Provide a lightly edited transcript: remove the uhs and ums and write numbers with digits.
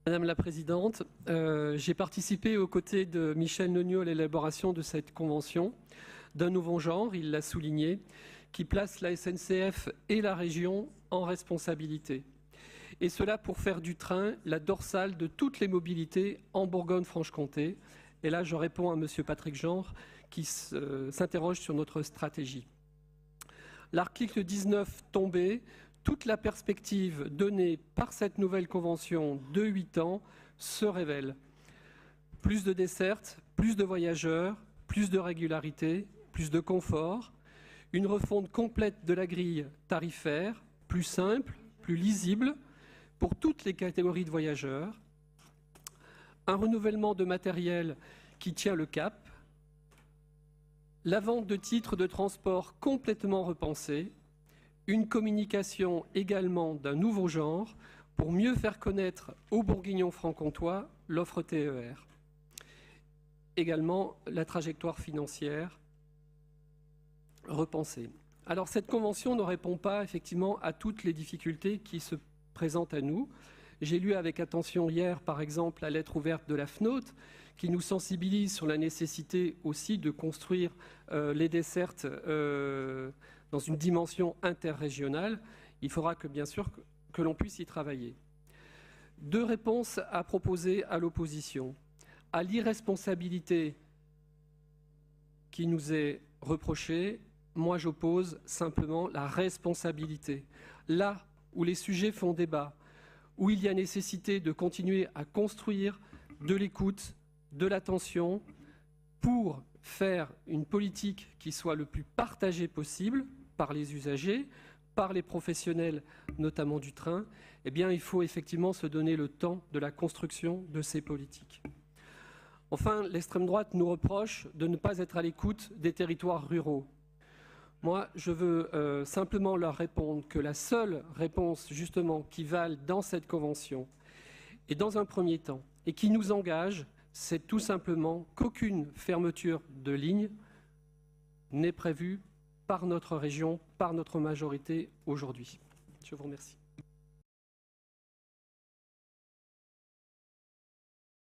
Madame la Présidente, j'ai participé aux côtés de Michel Nognaud à l'élaboration de cette convention d'un nouveau genre, il l'a souligné, qui place la SNCF et la région en responsabilité. Et cela pour faire du train la dorsale de toutes les mobilités en Bourgogne-Franche-Comté. Et là, je réponds à Monsieur Patrick Genre qui s'interroge sur notre stratégie. L'article 19 tombé, toute la perspective donnée par cette nouvelle convention de 8 ans se révèle. Plus de dessertes, plus de voyageurs, plus de régularité, plus de confort, une refonte complète de la grille tarifaire, plus simple, plus lisible pour toutes les catégories de voyageurs, un renouvellement de matériel qui tient le cap, la vente de titres de transport complètement repensée, une communication également d'un nouveau genre pour mieux faire connaître aux Bourguignons franc-comtois l'offre TER. Également la trajectoire financière repensée. Alors cette convention ne répond pas effectivement à toutes les difficultés qui se présentent à nous. J'ai lu avec attention hier, par exemple, la lettre ouverte de la FNOT qui nous sensibilise sur la nécessité aussi de construire les dessertes dans une dimension interrégionale. Il faudra que, bien sûr, que l'on puisse y travailler. Deux réponses à proposer à l'opposition. À l'irresponsabilité qui nous est reprochée, moi j'oppose simplement la responsabilité. Là où les sujets font débat, où il y a nécessité de continuer à construire de l'écoute, de l'attention, pour faire une politique qui soit le plus partagée possible par les usagers, par les professionnels, notamment du train, eh bien, il faut effectivement se donner le temps de la construction de ces politiques. Enfin, l'extrême droite nous reproche de ne pas être à l'écoute des territoires ruraux. Moi, je veux simplement leur répondre que la seule réponse, justement, qui vale dans cette convention, et dans un premier temps, et qui nous engage, c'est tout simplement qu'aucune fermeture de ligne n'est prévue par notre région, par notre majorité aujourd'hui. Je vous remercie.